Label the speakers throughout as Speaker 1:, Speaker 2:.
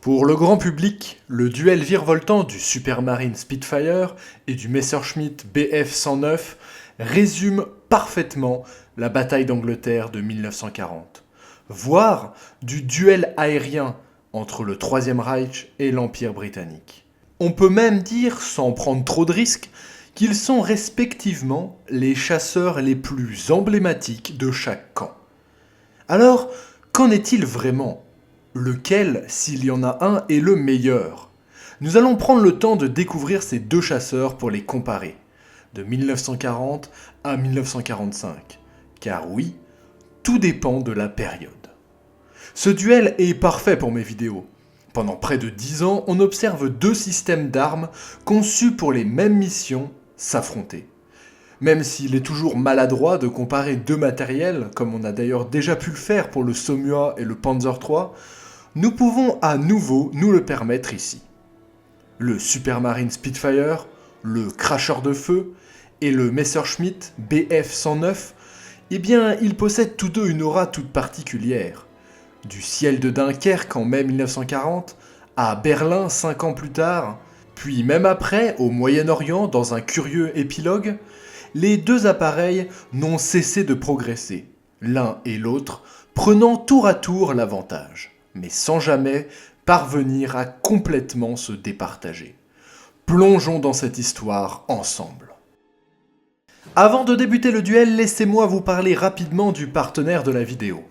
Speaker 1: Pour le grand public, le duel virevoltant du Supermarine Spitfire et du Messerschmitt Bf 109 résume parfaitement la bataille d'Angleterre de 1940, voire du duel aérien entre le Troisième Reich et l'Empire britannique. On peut même dire, sans prendre trop de risques, qu'ils sont respectivement les chasseurs les plus emblématiques de chaque camp. Alors, qu'en est-il vraiment ? Lequel, s'il y en a un, est le meilleur ? Nous allons prendre le temps de découvrir ces deux chasseurs pour les comparer, de 1940 à 1945. Car oui, tout dépend de la période. Ce duel est parfait pour mes vidéos. Pendant près de 10 ans, on observe deux systèmes d'armes conçus pour les mêmes missions s'affronter. Même s'il est toujours maladroit de comparer deux matériels, comme on a d'ailleurs déjà pu le faire pour le Saumur et le Panzer III, nous pouvons à nouveau nous le permettre ici. Le Supermarine Spitfire, le cracheur de feu et le Messerschmitt Bf 109, eh bien, ils possèdent tous deux une aura toute particulière. Du ciel de Dunkerque en mai 1940, à Berlin 5 ans plus tard, puis même après au Moyen-Orient dans un curieux épilogue, les deux appareils n'ont cessé de progresser, l'un et l'autre prenant tour à tour l'avantage, mais sans jamais parvenir à complètement se départager. Plongeons dans cette histoire ensemble. Avant de débuter le duel, laissez-moi vous parler rapidement du partenaire de la vidéo.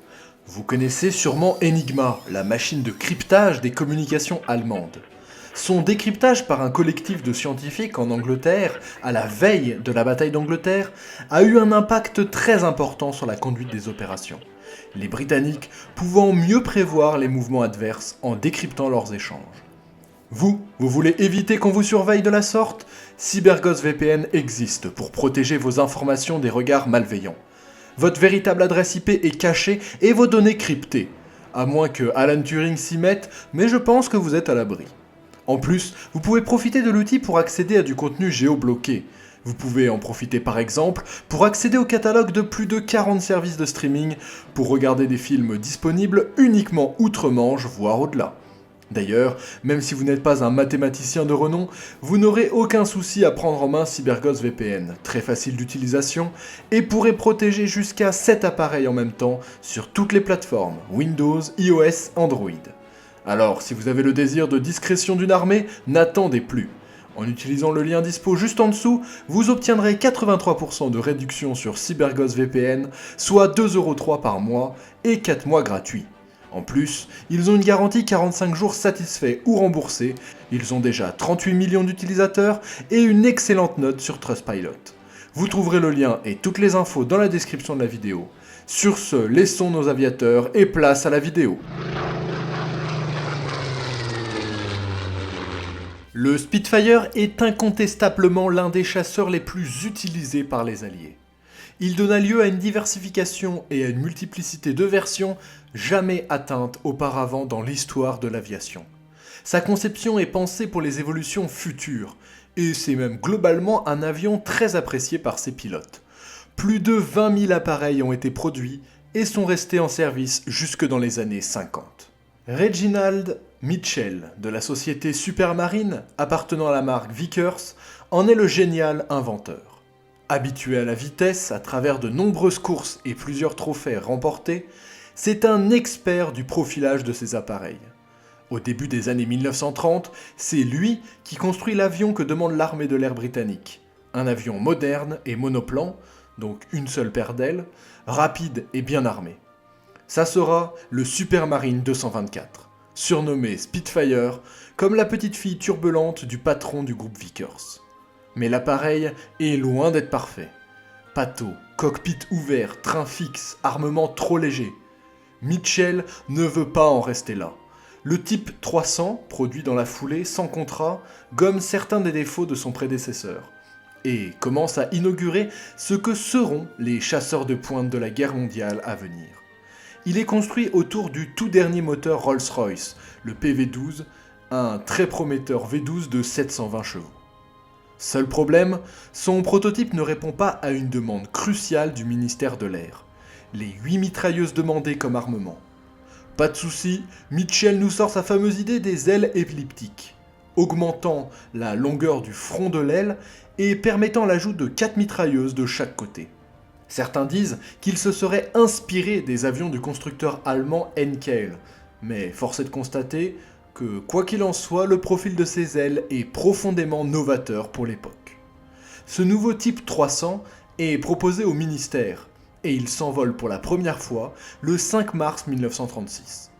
Speaker 1: Vous connaissez sûrement Enigma, la machine de cryptage des communications allemandes. Son décryptage par un collectif de scientifiques en Angleterre, à la veille de la bataille d'Angleterre, a eu un impact très important sur la conduite des opérations. Les Britanniques pouvant mieux prévoir les mouvements adverses en décryptant leurs échanges. Vous voulez éviter qu'on vous surveille de la sorte ? CyberGhost VPN existe pour protéger vos informations des regards malveillants. Votre véritable adresse IP est cachée et vos données cryptées. À moins que Alan Turing s'y mette, mais je pense que vous êtes à l'abri. En plus, vous pouvez profiter de l'outil pour accéder à du contenu géobloqué. Vous pouvez en profiter par exemple pour accéder au catalogue de plus de 40 services de streaming pour regarder des films disponibles uniquement outre-Manche, voire au-delà. D'ailleurs, même si vous n'êtes pas un mathématicien de renom, vous n'aurez aucun souci à prendre en main CyberGhost VPN, très facile d'utilisation, et pourrez protéger jusqu'à 7 appareils en même temps sur toutes les plateformes, Windows, iOS, Android. Alors, si vous avez le désir de discrétion d'une armée, n'attendez plus. En utilisant le lien dispo juste en dessous, vous obtiendrez 83% de réduction sur CyberGhost VPN, soit 2,3€ par mois et 4 mois gratuits. En plus, ils ont une garantie 45 jours satisfaits ou remboursés, ils ont déjà 38 millions d'utilisateurs et une excellente note sur Trustpilot. Vous trouverez le lien et toutes les infos dans la description de la vidéo. Sur ce, laissons nos aviateurs et place à la vidéo. Le Spitfire est incontestablement l'un des chasseurs les plus utilisés par les Alliés. Il donna lieu à une diversification et à une multiplicité de versions jamais atteintes auparavant dans l'histoire de l'aviation. Sa conception est pensée pour les évolutions futures, et c'est même globalement un avion très apprécié par ses pilotes. Plus de 20 000 appareils ont été produits et sont restés en service jusque dans les années 50. Reginald Mitchell, de la société Supermarine, appartenant à la marque Vickers, en est le génial inventeur. Habitué à la vitesse à travers de nombreuses courses et plusieurs trophées remportés, c'est un expert du profilage de ses appareils. Au début des années 1930, c'est lui qui construit l'avion que demande l'armée de l'air britannique. Un avion moderne et monoplan, donc une seule paire d'ailes, rapide et bien armé. Ça sera le Supermarine 224, surnommé Spitfire, comme la petite fille turbulente du patron du groupe Vickers. Mais l'appareil est loin d'être parfait. Pâteau, cockpit ouvert, train fixe, armement trop léger. Mitchell ne veut pas en rester là. Le type 300, produit dans la foulée, sans contrat, gomme certains des défauts de son prédécesseur, et commence à inaugurer ce que seront les chasseurs de pointe de la guerre mondiale à venir. Il est construit autour du tout dernier moteur Rolls-Royce, le PV12, un très prometteur V12 de 720 chevaux. Seul problème, son prototype ne répond pas à une demande cruciale du ministère de l'Air, les 8 mitrailleuses demandées comme armement. Pas de souci, Mitchell nous sort sa fameuse idée des ailes elliptiques, augmentant la longueur du front de l'aile et permettant l'ajout de 4 mitrailleuses de chaque côté. Certains disent qu'il se serait inspiré des avions du constructeur allemand Henkel, mais force est de constater que, quoi qu'il en soit, le profil de ces ailes est profondément novateur pour l'époque. Ce nouveau type 300 est proposé au ministère, et il s'envole pour la première fois le 5 mars 1936.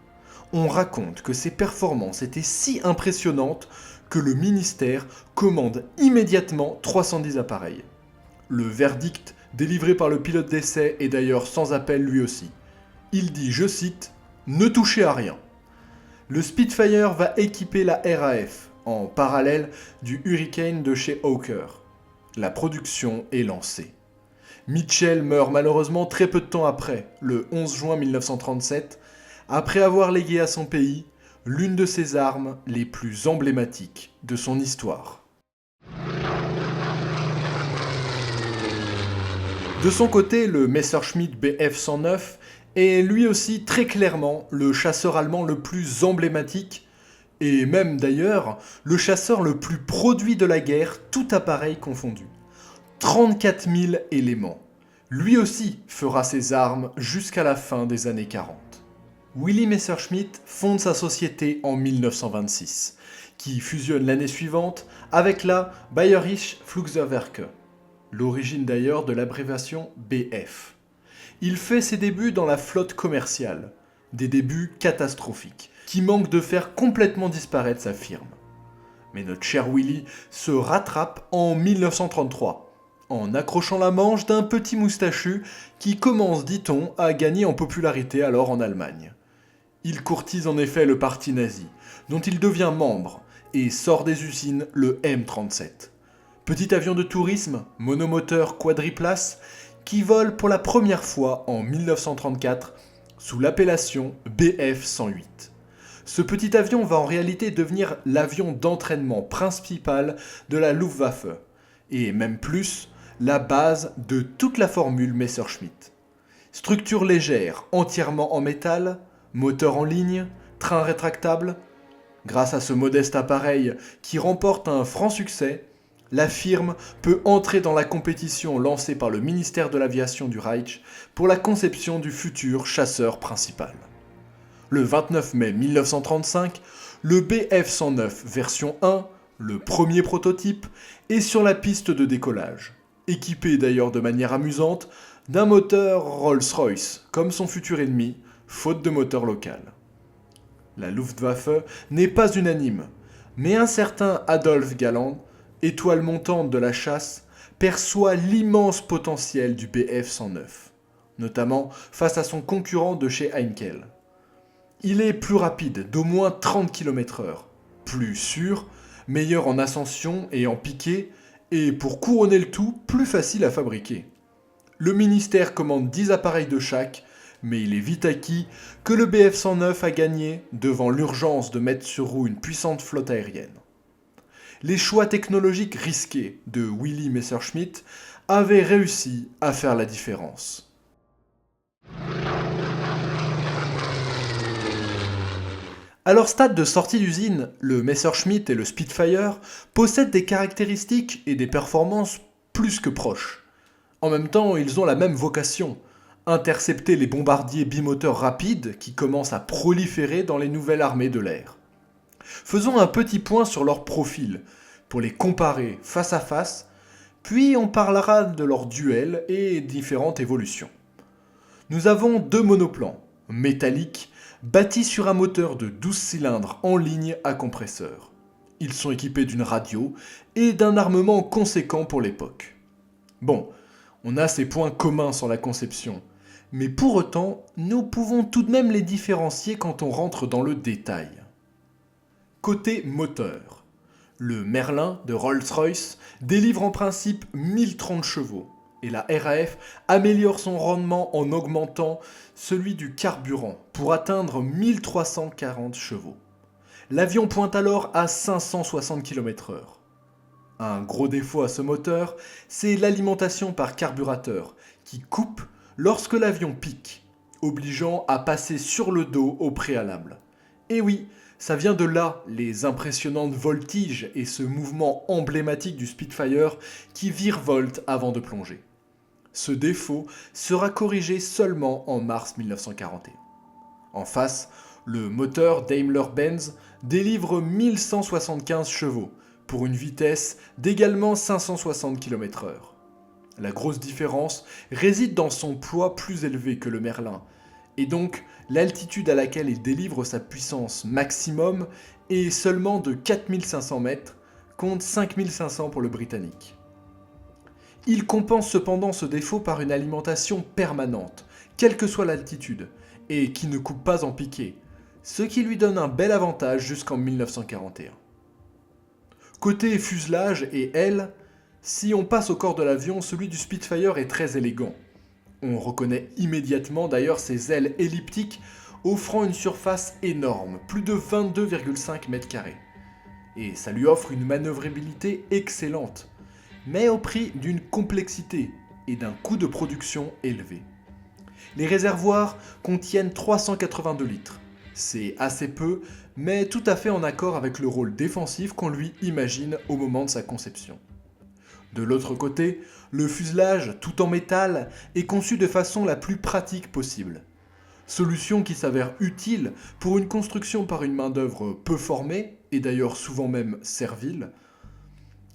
Speaker 1: On raconte que ses performances étaient si impressionnantes que le ministère commande immédiatement 310 appareils. Le verdict délivré par le pilote d'essai est d'ailleurs sans appel lui aussi. Il dit, je cite, « Ne touchez à rien ». Le Spitfire va équiper la RAF, en parallèle du Hurricane de chez Hawker. La production est lancée. Mitchell meurt malheureusement très peu de temps après, le 11 juin 1937, après avoir légué à son pays l'une de ses armes les plus emblématiques de son histoire. De son côté, le Messerschmitt Bf 109 est lui aussi très clairement le chasseur allemand le plus emblématique, et même d'ailleurs le chasseur le plus produit de la guerre, tout appareil confondu. 34 000 éléments. Lui aussi fera ses armes jusqu'à la fin des années 40. Willy Messerschmitt fonde sa société en 1926, qui fusionne l'année suivante avec la Bayerische Flugzeugwerke, l'origine d'ailleurs de l'abréviation BF. Il fait ses débuts dans la flotte commerciale, des débuts catastrophiques, qui manquent de faire complètement disparaître sa firme. Mais notre cher Willy se rattrape en 1933, en accrochant la manche d'un petit moustachu qui commence, dit-on, à gagner en popularité alors en Allemagne. Il courtise en effet le parti nazi, dont il devient membre, et sort des usines le M37. Petit avion de tourisme, monomoteur quadriplace, qui vole pour la première fois en 1934 sous l'appellation Bf-108. Ce petit avion va en réalité devenir l'avion d'entraînement principal de la Luftwaffe, et même plus, la base de toute la formule Messerschmitt. Structure légère, entièrement en métal, moteur en ligne, train rétractable. Grâce à ce modeste appareil qui remporte un franc succès, la firme peut entrer dans la compétition lancée par le ministère de l'Aviation du Reich pour la conception du futur chasseur principal. Le 29 mai 1935, le Bf-109 version 1, le premier prototype, est sur la piste de décollage, équipé d'ailleurs de manière amusante d'un moteur Rolls-Royce, comme son futur ennemi, faute de moteur local. La Luftwaffe n'est pas unanime, mais un certain Adolf Galland, étoile montante de la chasse, perçoit l'immense potentiel du Bf-109, notamment face à son concurrent de chez Heinkel. Il est plus rapide, d'au moins 30 km/h, plus sûr, meilleur en ascension et en piqué, et pour couronner le tout, plus facile à fabriquer. Le ministère commande 10 appareils de chaque, mais il est vite acquis que le Bf-109 a gagné devant l'urgence de mettre sur roue une puissante flotte aérienne. Les choix technologiques risqués de Willy Messerschmitt avaient réussi à faire la différence. À leur stade de sortie d'usine, le Messerschmitt et le Spitfire possèdent des caractéristiques et des performances plus que proches. En même temps, ils ont la même vocation, intercepter les bombardiers bimoteurs rapides qui commencent à proliférer dans les nouvelles armées de l'air. Faisons un petit point sur leur profil, pour les comparer face à face, puis on parlera de leurs duels et différentes évolutions. Nous avons deux monoplans, métalliques, bâtis sur un moteur de 12 cylindres en ligne à compresseur. Ils sont équipés d'une radio et d'un armement conséquent pour l'époque. Bon, on a ces points communs sur la conception, mais pour autant, nous pouvons tout de même les différencier quand on rentre dans le détail. Côté moteur, le Merlin de Rolls-Royce délivre en principe 1030 chevaux, et la RAF améliore son rendement en augmentant celui du carburant pour atteindre 1340 chevaux. L'avion pointe alors à 560 km/h. Un gros défaut à ce moteur, c'est l'alimentation par carburateur qui coupe lorsque l'avion pique. obligeant à passer sur le dos au préalable. Et oui, ça vient de là, les impressionnantes voltiges et ce mouvement emblématique du Spitfire qui virevolte avant de plonger. Ce défaut sera corrigé seulement en mars 1941. En face, le moteur Daimler-Benz délivre 1175 chevaux pour une vitesse d'également 560 km/h. La grosse différence réside dans son poids plus élevé que le Merlin, et donc l'altitude à laquelle il délivre sa puissance maximum est seulement de 4500 mètres, contre 5500 pour le Britannique. Il compense cependant ce défaut par une alimentation permanente, quelle que soit l'altitude, et qui ne coupe pas en piqué, ce qui lui donne un bel avantage jusqu'en 1941. Côté fuselage et ailes, si on passe au corps de l'avion, celui du Spitfire est très élégant. On reconnaît immédiatement d'ailleurs ses ailes elliptiques offrant une surface énorme, plus de 22,5 mètres carrés. Et ça lui offre une manœuvrabilité excellente, mais au prix d'une complexité et d'un coût de production élevé. Les réservoirs contiennent 382 litres. C'est assez peu, mais tout à fait en accord avec le rôle défensif qu'on lui imagine au moment de sa conception. De l'autre côté, le fuselage, tout en métal, est conçu de façon la plus pratique possible. Solution qui s'avère utile pour une construction par une main-d'œuvre peu formée, et d'ailleurs souvent même servile.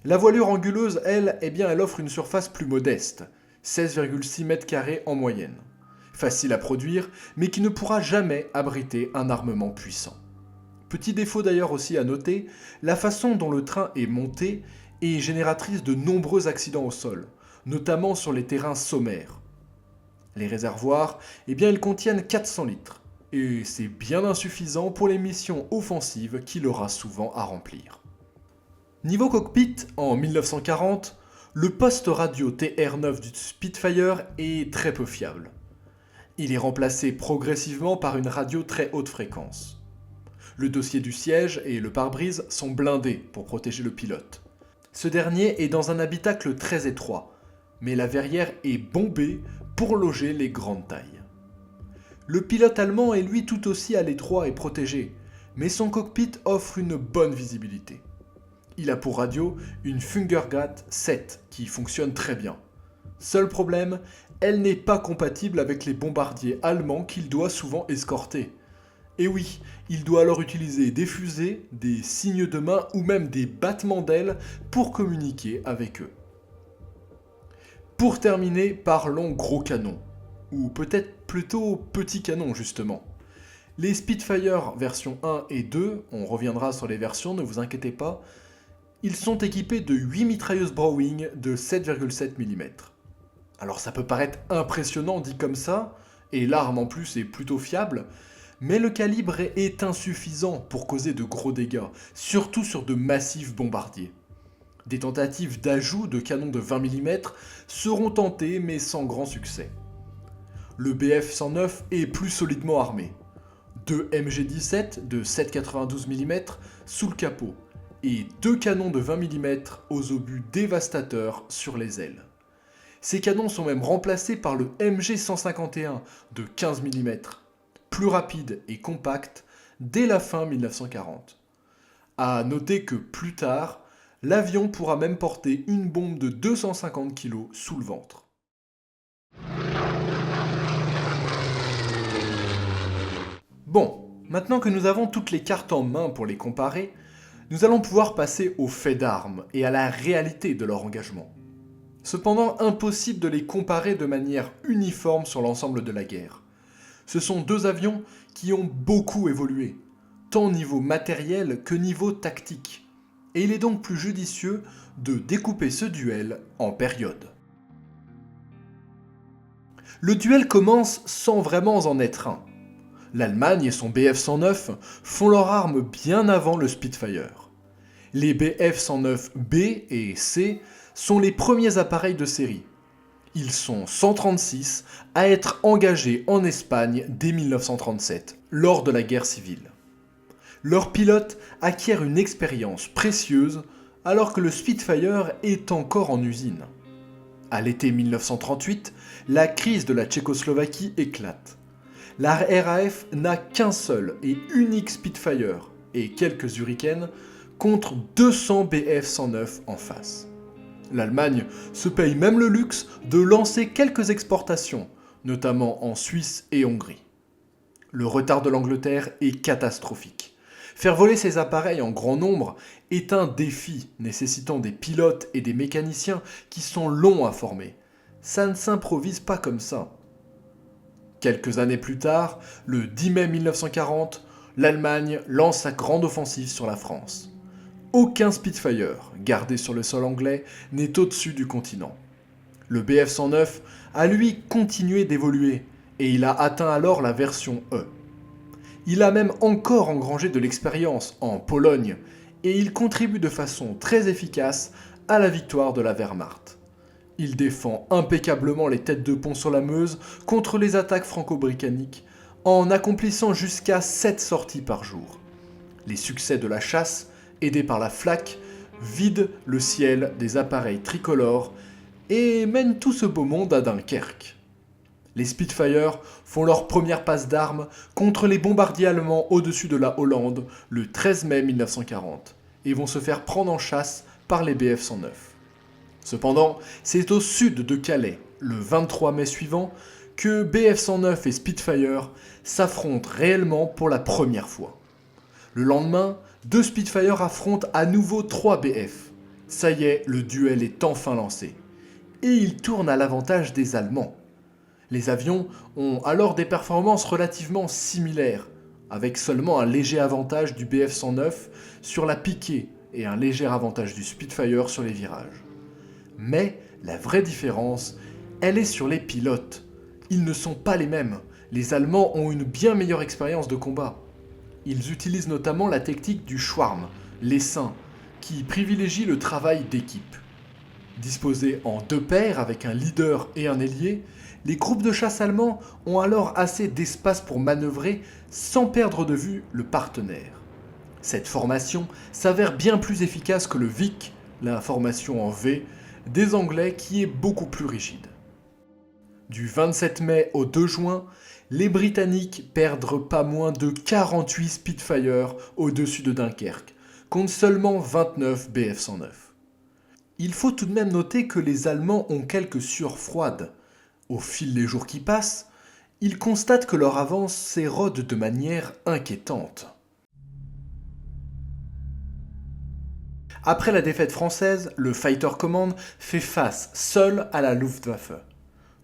Speaker 1: La voilure anguleuse, elle, elle offre une surface plus modeste, 16,6 mètres carrés en moyenne. Facile à produire, mais qui ne pourra jamais abriter un armement puissant. Petit défaut d'ailleurs aussi à noter, la façon dont le train est monté est génératrice de nombreux accidents au sol, notamment sur les terrains sommaires. Les réservoirs, ils contiennent 400 litres, et c'est bien insuffisant pour les missions offensives qu'il aura souvent à remplir. Niveau cockpit, en 1940, le poste radio TR9 du Spitfire est très peu fiable. Il est remplacé progressivement par une radio très haute fréquence. Le dossier du siège et le pare-brise sont blindés pour protéger le pilote. Ce dernier est dans un habitacle très étroit, mais la verrière est bombée pour loger les grandes tailles. Le pilote allemand est lui tout aussi à l'étroit et protégé, mais son cockpit offre une bonne visibilité. Il a pour radio une Fungergat 7 qui fonctionne très bien. Seul problème, elle n'est pas compatible avec les bombardiers allemands qu'il doit souvent escorter. Et oui, il doit alors utiliser des fusées, des signes de main ou même des battements d'ailes pour communiquer avec eux. Pour terminer, parlons gros canon, ou peut-être plutôt petit canon justement. Les Spitfire version 1 et 2, on reviendra sur les versions, ne vous inquiétez pas, ils sont équipés de 8 mitrailleuses Browning de 7,7 mm. Alors ça peut paraître impressionnant dit comme ça, et l'arme en plus est plutôt fiable, mais le calibre est insuffisant pour causer de gros dégâts, surtout sur de massifs bombardiers. Des tentatives d'ajout de canons de 20 mm seront tentées mais sans grand succès. Le Bf-109 est plus solidement armé. 2 MG-17 de 7,92 mm sous le capot et 2 canons de 20 mm aux obus dévastateurs sur les ailes. Ces canons sont même remplacés par le MG-151 de 15 mm, plus rapide et compact dès la fin 1940. À noter que plus tard, l'avion pourra même porter une bombe de 250 kg sous le ventre. Bon, maintenant que nous avons toutes les cartes en main pour les comparer, nous allons pouvoir passer aux faits d'armes et à la réalité de leur engagement. Cependant, impossible de les comparer de manière uniforme sur l'ensemble de la guerre. Ce sont deux avions qui ont beaucoup évolué, tant niveau matériel que niveau tactique. Et il est donc plus judicieux de découper ce duel en périodes. Le duel commence sans vraiment en être un. L'Allemagne et son Bf-109 font leur arme bien avant le Spitfire. Les Bf-109B et C sont les premiers appareils de série. Ils sont 136 à être engagés en Espagne dès 1937, lors de la guerre civile. Leurs pilotes acquièrent une expérience précieuse alors que le Spitfire est encore en usine. À l'été 1938, la crise de la Tchécoslovaquie éclate. la RAF n'a qu'un seul et unique Spitfire et quelques Hurricanes contre 200 Bf-109 en face. L'Allemagne se paye même le luxe de lancer quelques exportations, notamment en Suisse et Hongrie. Le retard de l'Angleterre est catastrophique. Faire voler ces appareils en grand nombre est un défi nécessitant des pilotes et des mécaniciens qui sont longs à former. Ça ne s'improvise pas comme ça. Quelques années plus tard, le 10 mai 1940, l'Allemagne lance sa grande offensive sur la France. Aucun Spitfire gardé sur le sol anglais n'est au-dessus du continent. Le Bf-109 a lui continué d'évoluer et il a atteint alors la version E. Il a même encore engrangé de l'expérience en Pologne et il contribue de façon très efficace à la victoire de la Wehrmacht. Il défend impeccablement les têtes de pont sur la Meuse contre les attaques franco-britanniques en accomplissant jusqu'à 7 sorties par jour. Les succès de la chasse, aidés par la Flak, vident le ciel des appareils tricolores et mènent tout ce beau monde à Dunkerque. Les Spitfire font leur première passe d'armes contre les bombardiers allemands au-dessus de la Hollande le 13 mai 1940 et vont se faire prendre en chasse par les Bf-109. Cependant, c'est au sud de Calais, le 23 mai suivant, que Bf-109 et Spitfire s'affrontent réellement pour la première fois. Le lendemain, 2 Spitfire affrontent à nouveau 3 Bf. Ça y est, le duel est enfin lancé. Et il tourne à l'avantage des Allemands. Les avions ont alors des performances relativement similaires, avec seulement un léger avantage du Bf-109 sur la piquée et un léger avantage du Spitfire sur les virages. Mais la vraie différence, elle est sur les pilotes. Ils ne sont pas les mêmes. Les Allemands ont une bien meilleure expérience de combat. Ils utilisent notamment la technique du Schwarm, l'essaim, qui privilégie le travail d'équipe. Disposés en 2 paires avec un leader et un ailier, les groupes de chasse allemands ont alors assez d'espace pour manœuvrer sans perdre de vue le partenaire. Cette formation s'avère bien plus efficace que le VIC, la formation en V, des Anglais qui est beaucoup plus rigide. Du 27 mai au 2 juin, les Britanniques perdent pas moins de 48 Spitfire au-dessus de Dunkerque, contre seulement 29 Bf-109. Il faut tout de même noter que les Allemands ont quelques sueurs froides. Au fil des jours qui passent, ils constatent que leur avance s'érode de manière inquiétante. Après la défaite française, le Fighter Command fait face seul à la Luftwaffe,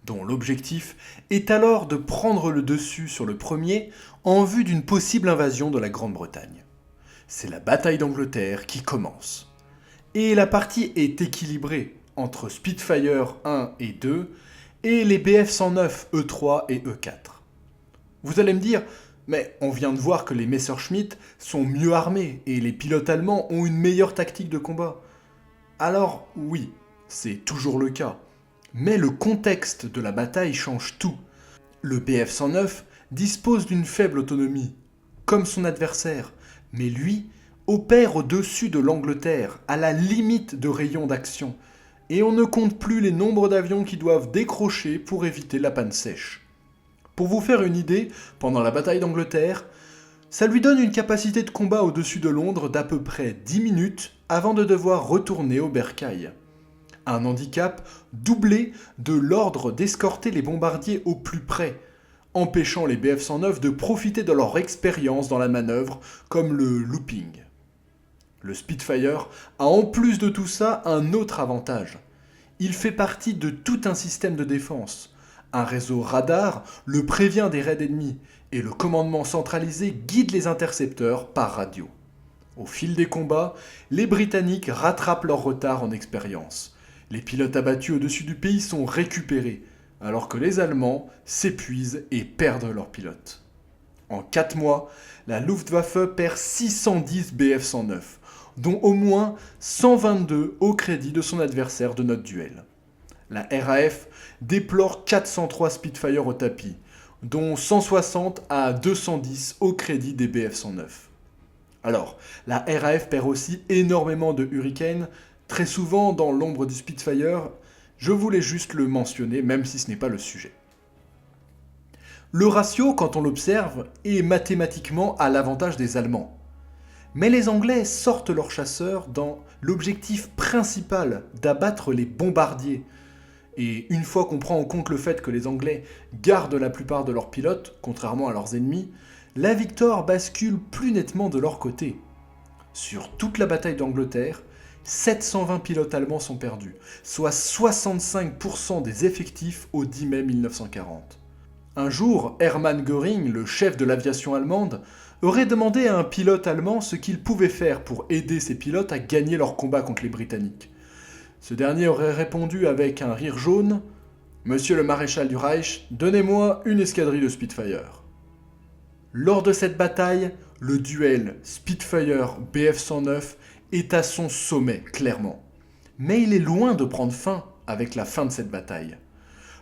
Speaker 1: dont l'objectif est alors de prendre le dessus sur le premier en vue d'une possible invasion de la Grande-Bretagne. C'est la bataille d'Angleterre qui commence. Et la partie est équilibrée entre Spitfire 1 et 2 et les Bf-109 E3 et E4. Vous allez me dire, mais on vient de voir que les Messerschmitt sont mieux armés et les pilotes allemands ont une meilleure tactique de combat. Alors oui, c'est toujours le cas. Mais le contexte de la bataille change tout. Le Bf-109 dispose d'une faible autonomie, comme son adversaire, mais lui opère au-dessus de l'Angleterre, à la limite de rayon d'action, et on ne compte plus les nombres d'avions qui doivent décrocher pour éviter la panne sèche. Pour vous faire une idée, pendant la bataille d'Angleterre, ça lui donne une capacité de combat au-dessus de Londres d'à peu près 10 minutes avant de devoir retourner au bercail. Un handicap doublé de l'ordre d'escorter les bombardiers au plus près, empêchant les Bf-109 de profiter de leur expérience dans la manœuvre, comme le looping. Le Spitfire a en plus de tout ça un autre avantage. Il fait partie de tout un système de défense. Un réseau radar le prévient des raids ennemis et le commandement centralisé guide les intercepteurs par radio. Au fil des combats, les Britanniques rattrapent leur retard en expérience. Les pilotes abattus au-dessus du pays sont récupérés, alors que les Allemands s'épuisent et perdent leurs pilotes. En 4 mois, la Luftwaffe perd 610 Bf-109, dont au moins 122 au crédit de son adversaire de notre duel. La RAF déplore 403 Spitfire au tapis, dont 160 à 210 au crédit des Bf-109. Alors, la RAF perd aussi énormément de Hurricane, très souvent dans l'ombre du Spitfire. Je voulais juste le mentionner, même si ce n'est pas le sujet. Le ratio, quand on l'observe, est mathématiquement à l'avantage des Allemands. Mais les Anglais sortent leurs chasseurs dans l'objectif principal d'abattre les bombardiers. Et une fois qu'on prend en compte le fait que les Anglais gardent la plupart de leurs pilotes, contrairement à leurs ennemis, la victoire bascule plus nettement de leur côté. Sur toute la bataille d'Angleterre, 720 pilotes allemands sont perdus, soit 65% des effectifs au 10 mai 1940. Un jour, Hermann Göring, le chef de l'aviation allemande, aurait demandé à un pilote allemand ce qu'il pouvait faire pour aider ses pilotes à gagner leur combat contre les Britanniques. Ce dernier aurait répondu avec un rire jaune « Monsieur le maréchal du Reich, donnez-moi une escadrille de Spitfire ». Lors de cette bataille, le duel Spitfire Bf-109 est à son sommet, clairement. Mais il est loin de prendre fin avec la fin de cette bataille.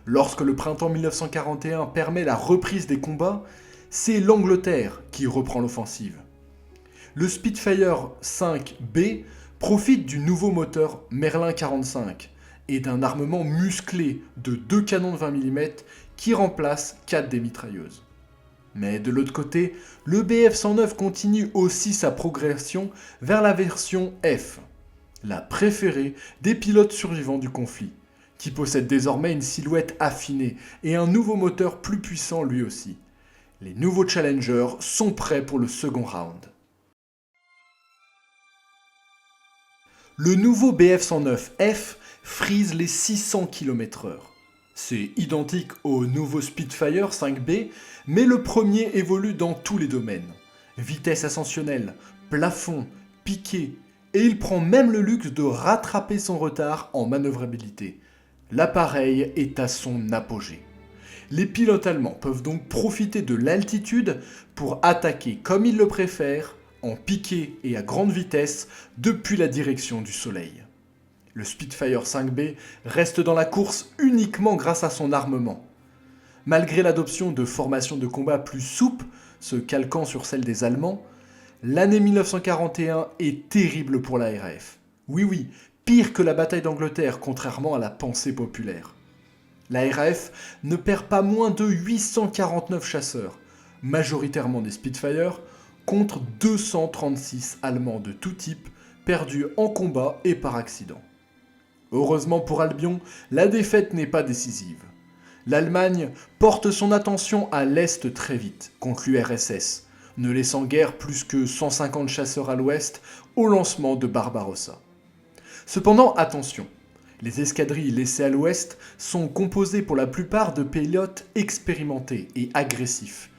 Speaker 1: Lorsque le printemps 1941 permet la reprise des combats, c'est l'Angleterre qui reprend l'offensive. Le Spitfire 5B profite du nouveau moteur Merlin 45 et d'un armement musclé de 2 canons de 20 mm qui remplacent 4 des mitrailleuses. Mais de l'autre côté, le Bf-109 continue aussi sa progression vers la version F, la préférée des pilotes survivants du conflit, qui possède désormais une silhouette affinée et un nouveau moteur plus puissant lui aussi. Les nouveaux Challengers sont prêts pour le second round. Le nouveau Bf-109F frise les 600 km/h. C'est identique au nouveau Spitfire 5B, mais le premier évolue dans tous les domaines. Vitesse ascensionnelle, plafond, piqué, et il prend même le luxe de rattraper son retard en manœuvrabilité. L'appareil est à son apogée. Les pilotes allemands peuvent donc profiter de l'altitude pour attaquer comme ils le préfèrent, en piqué et à grande vitesse, depuis la direction du soleil. Le Spitfire 5B reste dans la course uniquement grâce à son armement. Malgré l'adoption de formations de combat plus souples, se calquant sur celles des Allemands, l'année 1941 est terrible pour la RAF. Oui, pire que la bataille d'Angleterre, contrairement à la pensée populaire. La RAF ne perd pas moins de 849 chasseurs, majoritairement des Spitfire, contre 236 Allemands de tout type, perdus en combat et par accident. Heureusement pour Albion, la défaite n'est pas décisive. L'Allemagne porte son attention à l'est très vite, contre l'URSS, ne laissant guère plus que 150 chasseurs à l'ouest au lancement de Barbarossa. Cependant, attention, les escadrilles laissées à l'ouest sont composées pour la plupart de pilotes expérimentés et agressifs.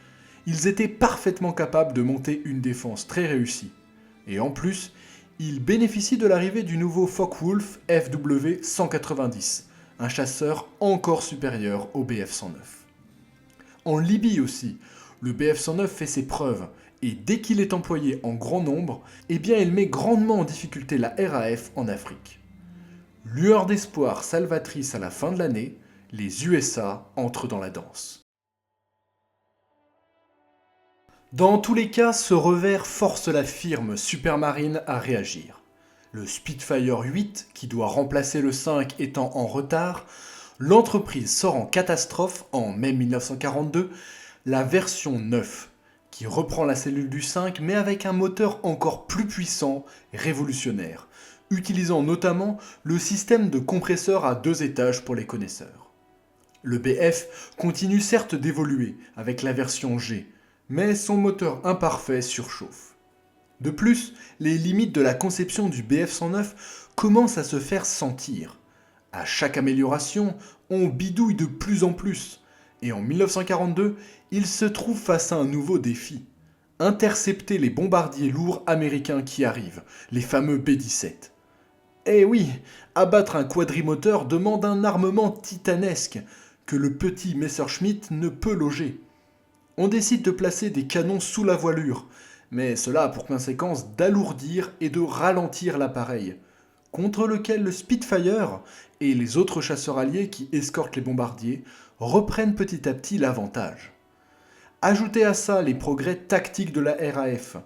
Speaker 1: Ils étaient parfaitement capables de monter une défense très réussie. Et en plus, ils bénéficient de l'arrivée du nouveau Focke-Wulf FW-190, un chasseur encore supérieur au Bf-109. En Libye aussi, le Bf-109 fait ses preuves, et dès qu'il est employé en grand nombre, il met grandement en difficulté la RAF en Afrique. Lueur d'espoir salvatrice à la fin de l'année, les USA entrent dans la danse. Dans tous les cas, ce revers force la firme Supermarine à réagir. Le Spitfire 8, qui doit remplacer le 5 étant en retard, l'entreprise sort en catastrophe en mai 1942 la version 9, qui reprend la cellule du 5 mais avec un moteur encore plus puissant, révolutionnaire, utilisant notamment le système de compresseur à 2 étages pour les connaisseurs. Le BF continue certes d'évoluer avec la version G, mais son moteur imparfait surchauffe. De plus, les limites de la conception du Bf-109 commencent à se faire sentir. À chaque amélioration, on bidouille de plus en plus, et en 1942, il se trouve face à un nouveau défi. Intercepter les bombardiers lourds américains qui arrivent, les fameux B-17. Eh oui, abattre un quadrimoteur demande un armement titanesque que le petit Messerschmitt ne peut loger. On décide de placer des canons sous la voilure, mais cela a pour conséquence d'alourdir et de ralentir l'appareil, contre lequel le Spitfire et les autres chasseurs alliés qui escortent les bombardiers reprennent petit à petit l'avantage. Ajoutez à ça les progrès tactiques de la RAF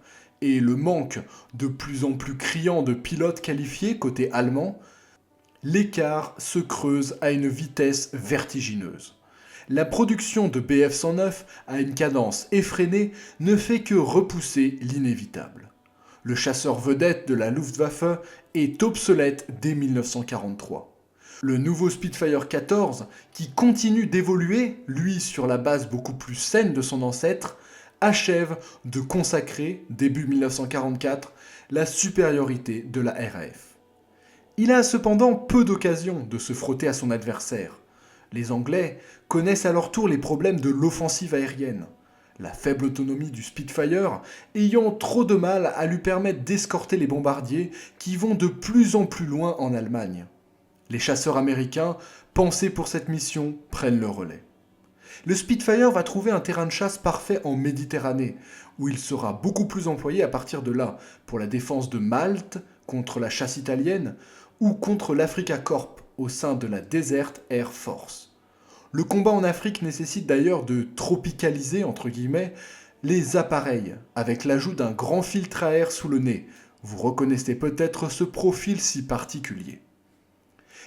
Speaker 1: et le manque de plus en plus criant de pilotes qualifiés côté allemand, l'écart se creuse à une vitesse vertigineuse. La production de Bf-109 à une cadence effrénée ne fait que repousser l'inévitable. Le chasseur vedette de la Luftwaffe est obsolète dès 1943. Le nouveau Spitfire 14, qui continue d'évoluer, lui sur la base beaucoup plus saine de son ancêtre, achève de consacrer, début 1944, la supériorité de la RAF. Il a cependant peu d'occasions de se frotter à son adversaire. Les Anglais connaissent à leur tour les problèmes de l'offensive aérienne, la faible autonomie du Spitfire ayant trop de mal à lui permettre d'escorter les bombardiers qui vont de plus en plus loin en Allemagne. Les chasseurs américains, pensés pour cette mission, prennent le relais. Le Spitfire va trouver un terrain de chasse parfait en Méditerranée, où il sera beaucoup plus employé à partir de là, pour la défense de Malte contre la chasse italienne, ou contre l'Africa Corps au sein de la Desert Air Force. Le combat en Afrique nécessite d'ailleurs de tropicaliser, entre guillemets, les appareils, avec l'ajout d'un grand filtre à air sous le nez. Vous reconnaissez peut-être ce profil si particulier.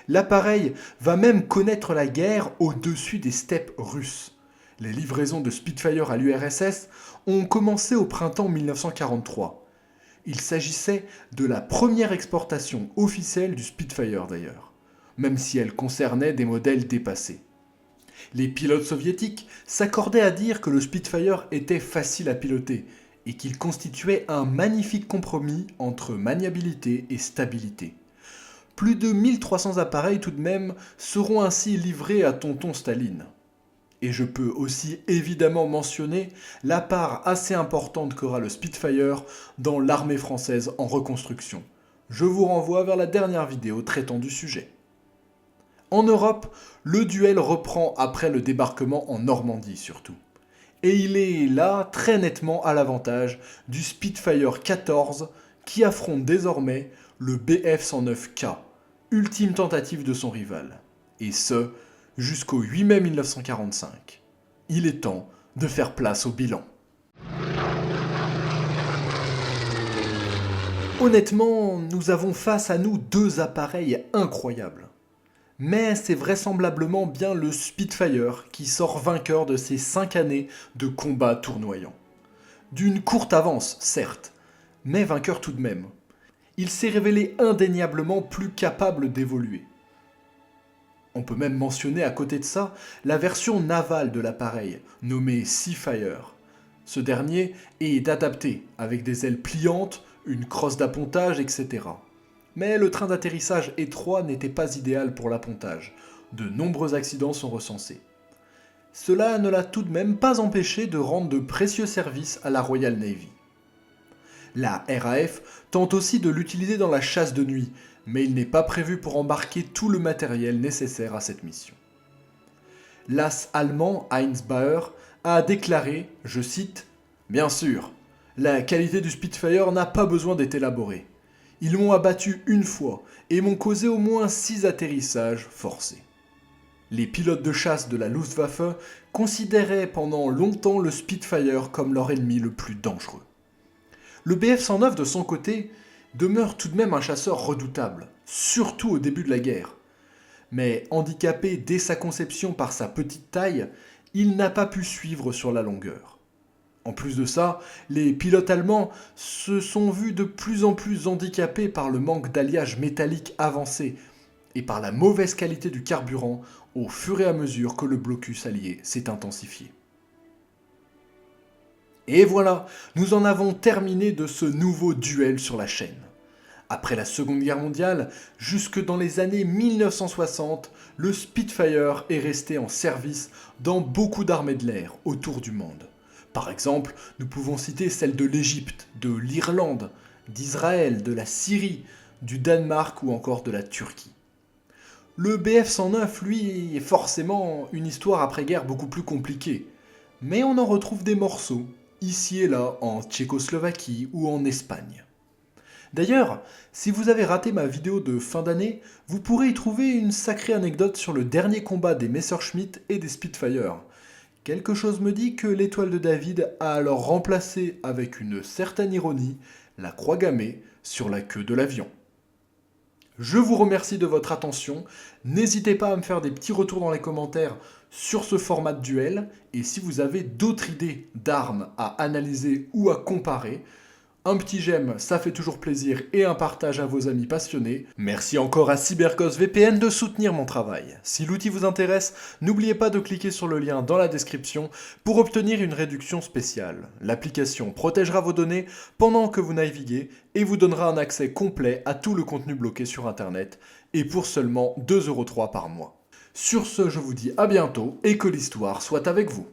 Speaker 1: L'appareil va même connaître la guerre au-dessus des steppes russes. Les livraisons de Spitfire à l'URSS ont commencé au printemps 1943. Il s'agissait de la première exportation officielle du Spitfire d'ailleurs, même si elle concernait des modèles dépassés. Les pilotes soviétiques s'accordaient à dire que le Spitfire était facile à piloter et qu'il constituait un magnifique compromis entre maniabilité et stabilité. Plus de 1300 appareils tout de même seront ainsi livrés à tonton Staline. Et je peux aussi évidemment mentionner la part assez importante qu'aura le Spitfire dans l'armée française en reconstruction. Je vous renvoie vers la dernière vidéo traitant du sujet. En Europe, le duel reprend après le débarquement en Normandie surtout. Et il est là très nettement à l'avantage du Spitfire 14 qui affronte désormais le Bf-109K, ultime tentative de son rival. Et ce, jusqu'au 8 mai 1945. Il est temps de faire place au bilan. Honnêtement, nous avons face à nous deux appareils incroyables. Mais c'est vraisemblablement bien le Spitfire qui sort vainqueur de ces 5 années de combats tournoyants. D'une courte avance, certes, mais vainqueur tout de même. Il s'est révélé indéniablement plus capable d'évoluer. On peut même mentionner à côté de ça la version navale de l'appareil, nommée Seafire. Ce dernier est adapté, avec des ailes pliantes, une crosse d'appontage, etc. Mais le train d'atterrissage étroit n'était pas idéal pour l'appontage. De nombreux accidents sont recensés. Cela ne l'a tout de même pas empêché de rendre de précieux services à la Royal Navy. La RAF tente aussi de l'utiliser dans la chasse de nuit, mais il n'est pas prévu pour embarquer tout le matériel nécessaire à cette mission. L'as allemand Heinz Bauer a déclaré, je cite, « Bien sûr, la qualité du Spitfire n'a pas besoin d'être élaborée. Ils m'ont abattu une fois et m'ont causé au moins 6 atterrissages forcés. » Les pilotes de chasse de la Luftwaffe considéraient pendant longtemps le Spitfire comme leur ennemi le plus dangereux. Le Bf-109 de son côté demeure tout de même un chasseur redoutable, surtout au début de la guerre. Mais handicapé dès sa conception par sa petite taille, il n'a pas pu suivre sur la longueur. En plus de ça, les pilotes allemands se sont vus de plus en plus handicapés par le manque d'alliage métallique avancé et par la mauvaise qualité du carburant au fur et à mesure que le blocus allié s'est intensifié. Et voilà, nous en avons terminé de ce nouveau duel sur la chaîne. Après la Seconde Guerre mondiale, jusque dans les années 1960, le Spitfire est resté en service dans beaucoup d'armées de l'air autour du monde. Par exemple, nous pouvons citer celles de l'Égypte, de l'Irlande, d'Israël, de la Syrie, du Danemark ou encore de la Turquie. Le Bf-109, lui, est forcément une histoire après-guerre beaucoup plus compliquée, mais on en retrouve des morceaux, ici et là, en Tchécoslovaquie ou en Espagne. D'ailleurs, si vous avez raté ma vidéo de fin d'année, vous pourrez y trouver une sacrée anecdote sur le dernier combat des Messerschmitt et des Spitfire. Quelque chose me dit que l'étoile de David a alors remplacé, avec une certaine ironie, la croix gammée sur la queue de l'avion. Je vous remercie de votre attention, n'hésitez pas à me faire des petits retours dans les commentaires sur ce format de duel, et si vous avez d'autres idées d'armes à analyser ou à comparer, un petit j'aime, ça fait toujours plaisir, et un partage à vos amis passionnés. Merci encore à CyberGhost VPN de soutenir mon travail. Si l'outil vous intéresse, n'oubliez pas de cliquer sur le lien dans la description pour obtenir une réduction spéciale. L'application protégera vos données pendant que vous naviguez et vous donnera un accès complet à tout le contenu bloqué sur Internet, et pour seulement 2,3 € par mois. Sur ce, je vous dis à bientôt et que l'histoire soit avec vous.